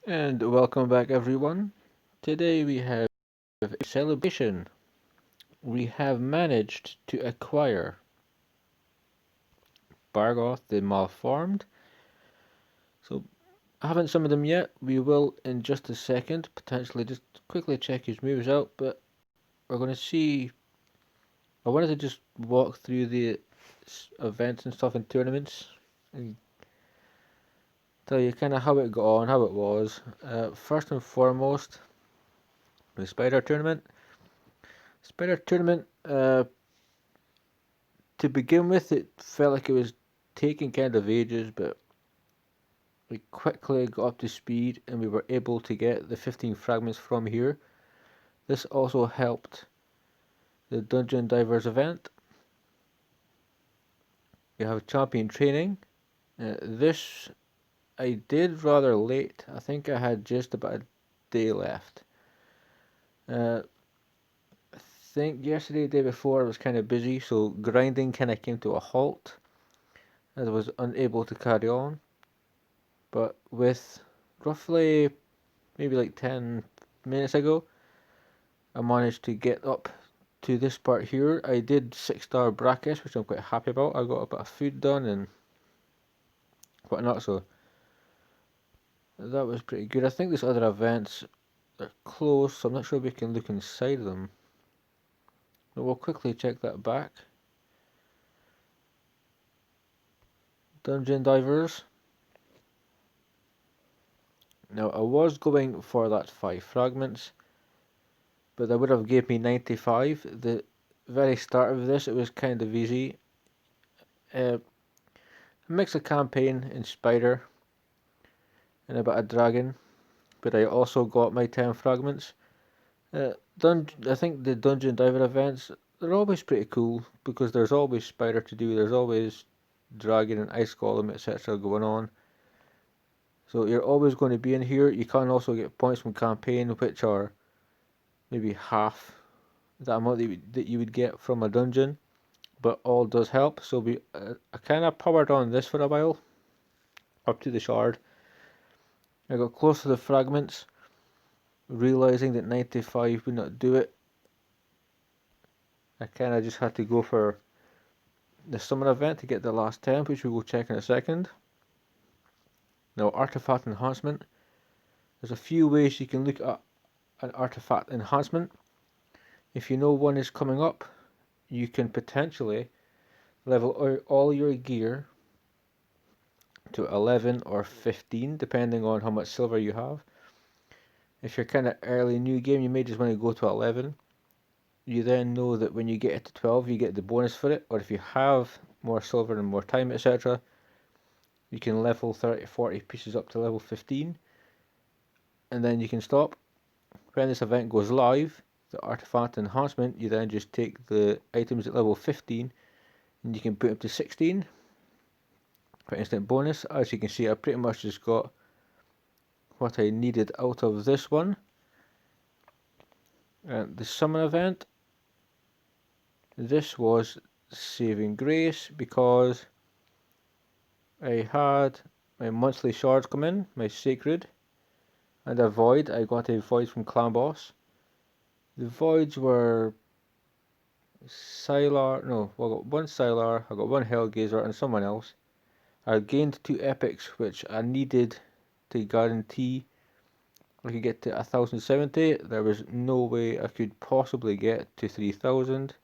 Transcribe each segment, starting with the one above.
And welcome back, everyone. Today we have a celebration. We have managed to acquire Bergoth the Malformed. So, I haven't summoned him yet. We will in just a second. Potentially just quickly check his moves out, but we're going to see. I wanted to just walk through the events and stuff in tournaments and tell you kind of how it got on, how it was. First and foremost, the Spider Tournament. Spider Tournament, to begin with, it felt like it was taking kind of ages, but we quickly got up to speed and we were able to get the 15 fragments from here. This also helped the Dungeon Divers event. We have champion training. This I did rather late. I think I had just about a day left. I think yesterday, the day before, I was kind of busy, so grinding kind of came to a halt as I was unable to carry on. But with roughly maybe like 10 minutes ago, I managed to get up to this part here. I did 6-star brackets, which I'm quite happy about. I got a bit of food done and whatnot, so that was pretty good. I think these other events are closed, so I'm not sure we can look inside them. But we'll quickly check that back. Dungeon Divers. Now, I was going for that 5 fragments, but that would have gave me 95. The very start of this, it was kind of easy. A mix of campaign and spider and a bit of dragon, but I also got my 10 fragments. I think the Dungeon Diver events, they're always pretty cool because there's always spider to do, there's always dragon and ice golem, etc. going on. So you're always going to be in here. You can also get points from campaign, which are maybe half the amount that you would get from a dungeon, but all does help. So I kind of powered on this for a while, up to the shard. I got close to the fragments, realizing that 95 would not do it. I kind of just had to go for the summon event to get the last 10, which we will check in a second. Now, artifact enhancement. There's a few ways you can look at an artifact enhancement. If you know one is coming up, you can potentially level all your gear to 11 or 15, depending on how much silver you have. If you're kind of early new game, you may just want to go to 11. You then know that when you get it to 12, you get the bonus for it, or if you have more silver and more time, etc., you can level 30, 40 pieces up to level 15, and then you can stop. When this event goes live, the artifact enhancement, you then just take the items at level 15 and you can put them to 16 for instant bonus. As you can see, I pretty much just got what I needed out of this one. And the summon event, this was saving grace because I had my monthly shards come in, my sacred, and a void. I got a void from Clan Boss. The voids were Sylar, no, well, I got one Sylar, I got one Hellgazer, and someone else. I gained 2 epics, which I needed to guarantee I could get to 1070. There was no way I could possibly get to 3000.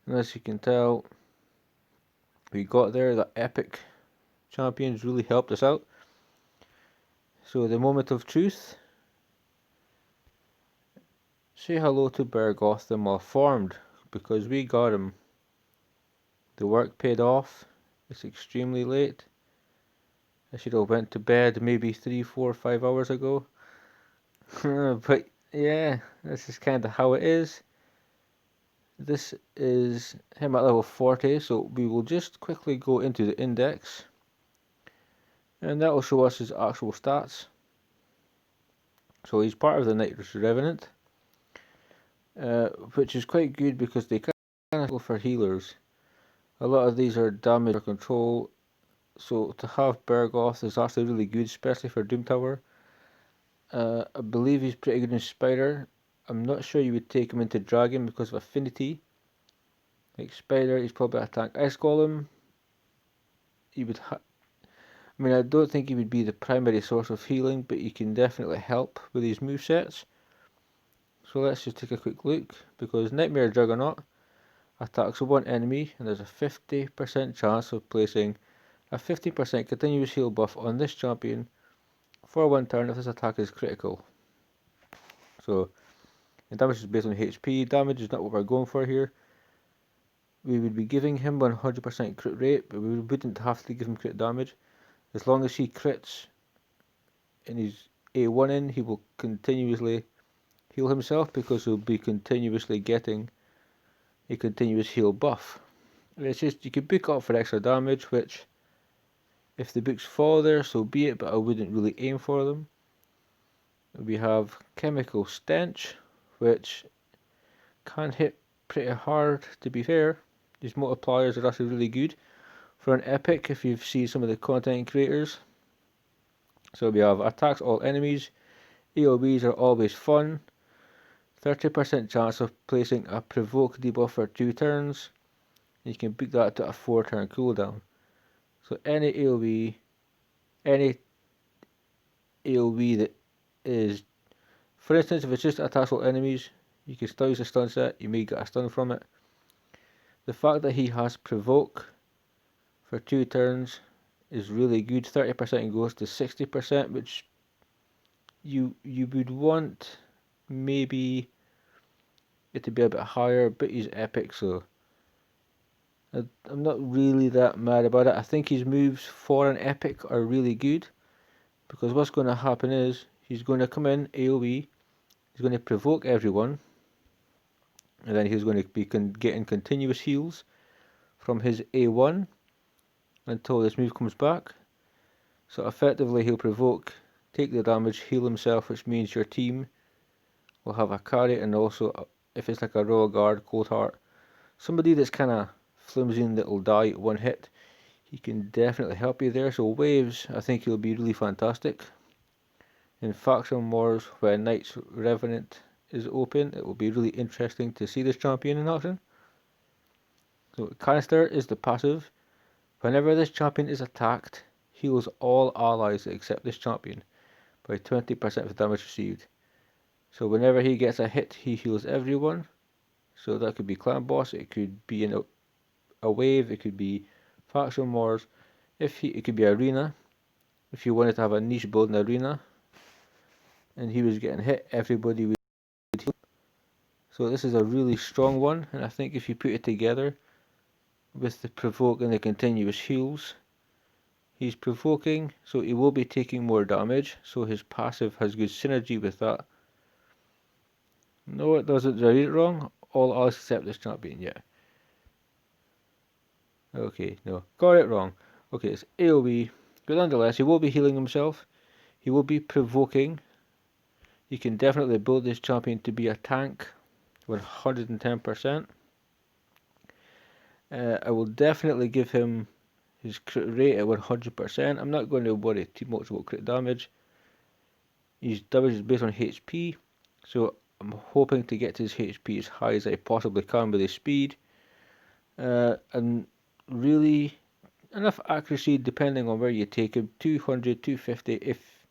And as you can tell, we got there. The epic champions really helped us out. So the moment of truth. Say hello to Bergoth the Malformed, because we got him. The work paid off. It's extremely late. I should have went to bed maybe 3, 4, 5 hours ago. But yeah, this is kind of how it is. This is him at level 40, so we will just quickly go into the index, and that will show us his actual stats. So he's part of the Nitrous Revenant, which is quite good because they kind of go for healers. A lot of these are damage or control, so to have Bergoth is actually really good, especially for Doom Tower. I believe he's pretty good in Spider. I'm not sure you would take him into Dragon because of affinity. Like Spider, he's probably a tank. Ice Golem, he would I mean, I don't think he would be the primary source of healing, but he can definitely help with these movesets. So let's just take a quick look, because Nightmare Juggernaut attacks one enemy, and there's a 50% chance of placing a 50% continuous heal buff on this champion for one turn if this attack is critical. So, and damage is based on HP. Damage is not what we're going for here. We would be giving him 100% crit rate, but we wouldn't have to give him crit damage. As long as he crits and he's A1 in, he will continuously heal himself because he'll be continuously getting a continuous heal buff. It's just, you can book up for extra damage, which, if the books fall there, so be it, but I wouldn't really aim for them. We have Chemical Stench, which can hit pretty hard, to be fair. These multipliers are actually really good for an epic if you've seen some of the content creators. So we have attacks all enemies. AoEs are always fun. 30% chance of placing a provoke debuff for 2 turns. You can book that to a 4 turn cooldown. So any AoE that is, for instance, if it's just attacks all enemies, you can still use a stun set, you may get a stun from it. The fact that he has provoke for 2 turns is really good. 30% goes to 60%, which you would want maybe it to be a bit higher, but he's epic, so I'm not really that mad about it. I think his moves for an epic are really good, because what's going to happen is he's going to come in AoE, he's going to provoke everyone, and then he's going to be getting continuous heals from his A1 until this move comes back. So effectively he'll provoke, take the damage, heal himself, which means your team will have a carry, and also if it's like a Royal Guard, Cold Heart, somebody that's kind of flimsy and that'll die at one hit, he can definitely help you there. So waves, I think he'll be really fantastic. In Faction Wars, when Knight's Revenant is open, it will be really interesting to see this champion in action. So Canister is the passive. Whenever this champion is attacked, heals all allies except this champion by 20% of the damage received. So whenever he gets a hit, he heals everyone. So that could be Clan Boss, it could be in a wave, it could be Faction Wars, it could be Arena. If you wanted to have a niche build in Arena and he was getting hit, everybody would heal. So this is a really strong one, and I think if you put it together with the provoke and the continuous heals, he's provoking, so he will be taking more damage, so his passive has good synergy with that. No, it doesn't. Did I read it wrong? All allies except this champion, yeah. Okay, no, got it wrong. Okay, it's AoE, but nonetheless, he will be healing himself. He will be provoking. You can definitely build this champion to be a tank, 110%. I will definitely give him his crit rate at 100%. I'm not going to worry too much about crit damage. His damage is based on HP, so I'm hoping to get his HP as high as I possibly can with his speed. And really enough accuracy depending on where you take him, 200, 250 if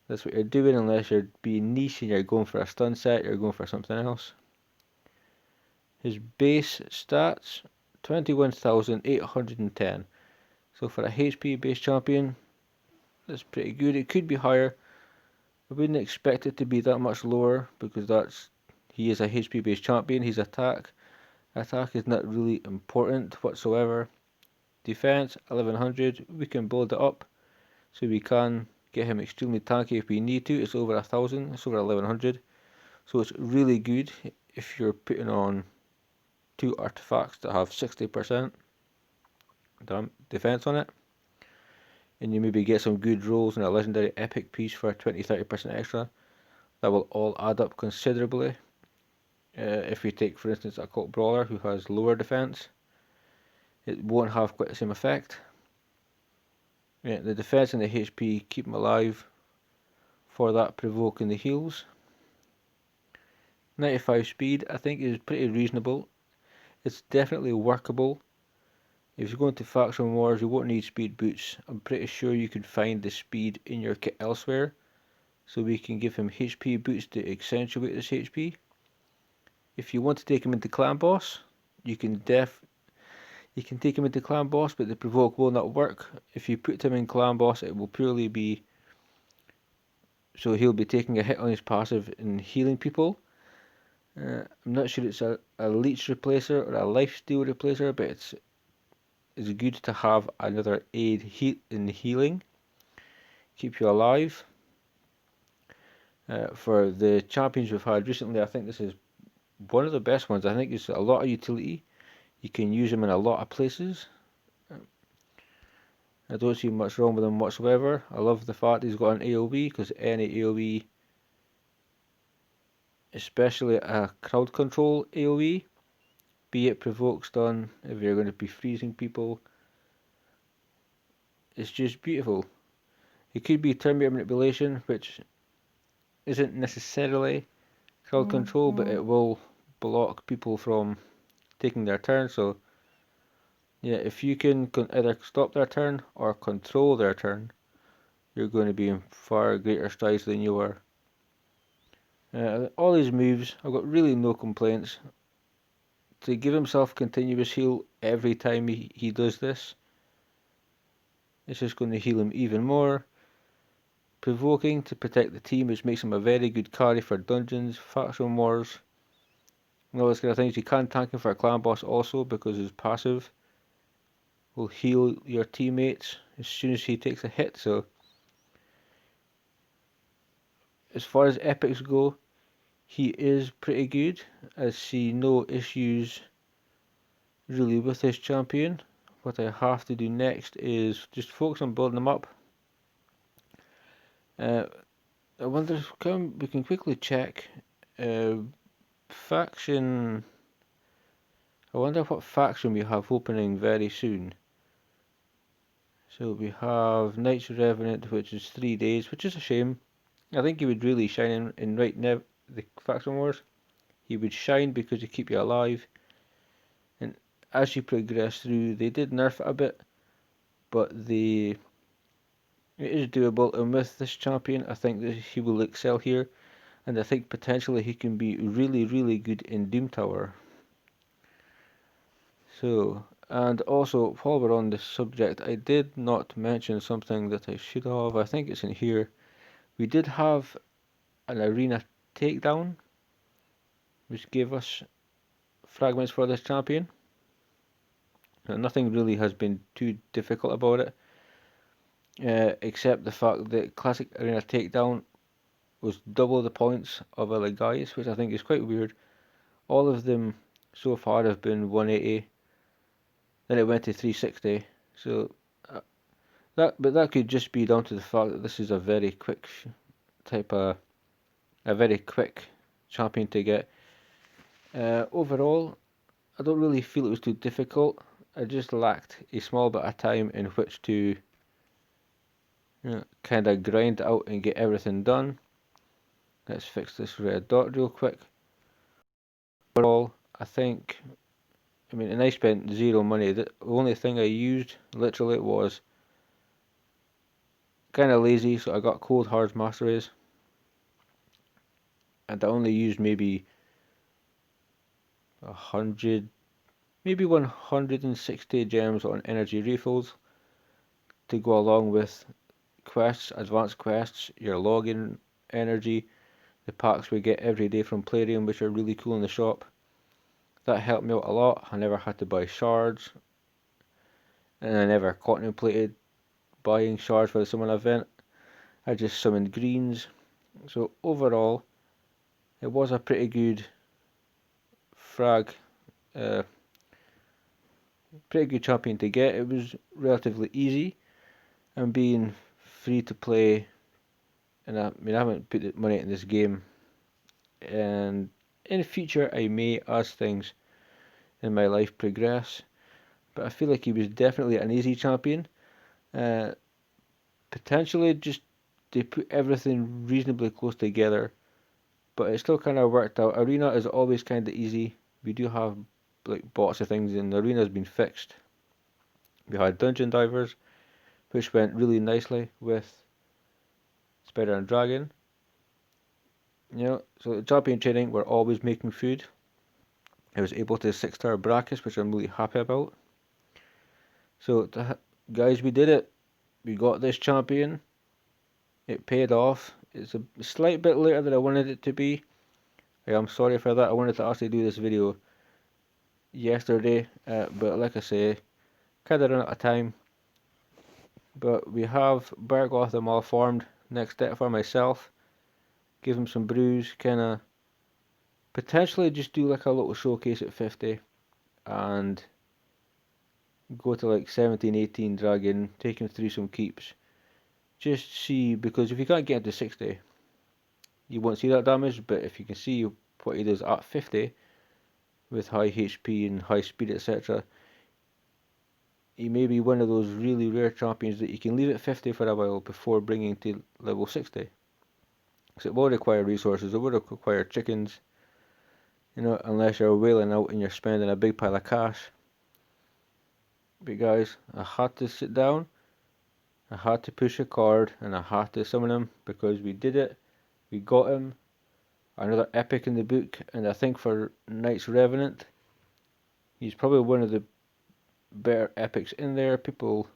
that's what you're doing, unless you're being niche and you're going for a stun set, you're going for something else. His base stats, 21,810. So for a HP based champion, that's pretty good. It could be higher. I wouldn't expect it to be that much lower, because he is a HP based champion. His attack is not really important whatsoever. Defense 1100, we can build it up so we can get him extremely tanky if we need to. It's over 1000, it's over 1100, so it's really good if you're putting on 2 artifacts that have 60% defense on it, and you maybe get some good rolls in a legendary epic piece for 20-30% extra. That will all add up considerably. If we take, for instance, a Cult Brawler who has lower defense, it won't have quite the same effect. Yeah, the defense and the HP keep him alive for that provoking the heals. 95 speed I think is pretty reasonable. It's definitely workable. If you're going to faction wars, you won't need speed boots. I'm pretty sure you can find the speed in your kit elsewhere, so we can give him HP boots to accentuate this HP. If you want to take him into clan boss, you can take him into clan boss, but the provoke will not work. If you put him in clan boss, it will purely be so he'll be taking a hit on his passive and healing people. I'm not sure it's a leech replacer or a lifesteal replacer, but it's good to have another aid in healing. Keep you alive. For the champions we've had recently, I think this is one of the best ones. I think it's a lot of utility. You can use him in a lot of places. I don't see much wrong with him whatsoever. I love the fact he's got an AoE, because any AoE, especially a crowd control AoE, be it provoke stun, if you're going to be freezing people, it's just beautiful. It could be Terminator manipulation, which isn't necessarily crowd control, but it will block people from taking their turn. So yeah, if you can either stop their turn or control their turn, you're going to be in far greater strides than you were. All these moves, I've got really no complaints. To give himself continuous heal every time he does this, it's just going to heal him even more. Provoking to protect the team, which makes him a very good carry for dungeons, faction wars, and all those kind of things. You can tank him for a clan boss also, because his passive will heal your teammates as soon as he takes a hit. So as far as epics go, he is pretty good. I see no issues really with this champion. What I have to do next is just focus on building him up. I wonder if we can quickly check faction. I wonder what faction we have opening very soon. So we have Knights Revenant, which is 3 days, which is a shame. I think he would really shine in right now the faction wars. He would shine because he keep you alive, and as you progress through, they did nerf it a bit, but it is doable. And with this champion, I think that he will excel here, and I think potentially he can be really, really good in Doom Tower. So, and also while we're on this subject, I did not mention something that I should have. I think it's in here. We did have an arena takedown, which gave us fragments for this champion. Now, nothing really has been too difficult about it, except the fact that classic arena takedown was double the points of other guys, which I think is quite weird. All of them so far have been 180, then it went to 360. So that could just be down to the fact that this is a very quick a very quick champion to get. Overall, I don't really feel it was too difficult. I just lacked a small bit of time in which to kind of grind out and get everything done. Let's fix this red dot real quick. Overall, I mean, and I spent zero money. The only thing I used literally was kind of lazy, so I got Cold Hard Master Race, and I only used maybe 160 gems on energy refills to go along with quests, advanced quests, your login energy, the packs we get every day from Plarium, which are really cool in the shop. That helped me out a lot. I never had to buy shards, and I never contemplated buying shards for the summon event. I just summoned greens. So overall, it was a pretty good pretty good champion to get. It was relatively easy, and being free to play, and I haven't put money in this game, and in the future I may, as things in my life progress, but I feel like he was definitely an easy champion. Potentially just they put everything reasonably close together, but it still kind of worked out. Arena is always kind of easy. We do have like bots of things, and the arena has been fixed. We had dungeon divers, which went really nicely with Spider and Dragon. You know, so the champion training, we're always making food. I was able to 6-star brackets, which I'm really happy about. So, guys, we did it. We got this champion. It paid off. It's a slight bit later than I wanted it to be. I am sorry for that. I wanted to actually do this video yesterday, but like I say, kind of run out of time. But we have Bergoth and malformed. Next step for myself. Give him some brews, kind of potentially just do like a little showcase at 50 and go to like 17, 18 dragon, take him through some keeps. Just see, because if you can't get him to 60, you won't see that damage, but if you can see what he does at 50 with high HP and high speed, etc., he may be one of those really rare champions that you can leave at 50 for a while before bringing to level 60. Because it will require resources, it will require chickens, you know, unless you're wailing out and you're spending a big pile of cash. But guys, I had to sit down, I had to push a card, and I had to summon him because we did it. We got him. Another epic in the book, and I think for Knight's Revenant, he's probably one of the better epics in there. People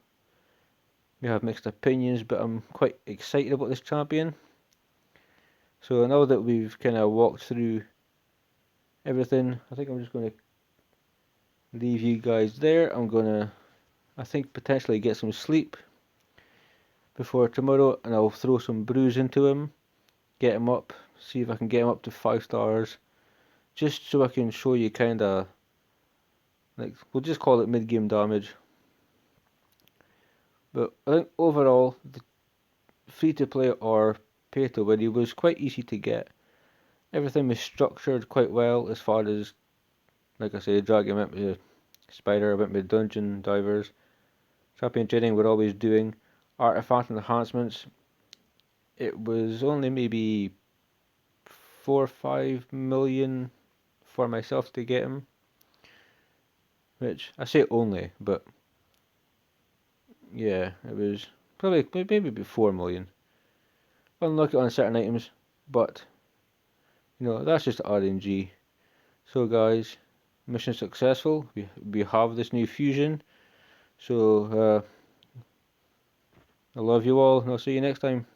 may have mixed opinions, but I'm quite excited about this champion. So now that we've kind of walked through everything, I think I'm just going to leave you guys there. I'm going to, I think, potentially get some sleep before tomorrow, and I'll throw some brews into him, get him up, see if I can get him up to 5 stars, just so I can show you kind of, like, we'll just call it mid-game damage. But I think overall, the free-to-play or pay-to-win was quite easy to get. Everything was structured quite well as far as, like I say, Dragon went with Spider, went with Dungeon Divers. Champion training we're always doing. Artifact enhancements, it was only maybe 4 or 5 million for myself to get him. Which, I say only, but yeah, it was probably maybe about 4 million. Unlucky on certain items, but you know, that's just RNG. So guys, mission successful. We have this new fusion. So I love you all, and I'll see you next time.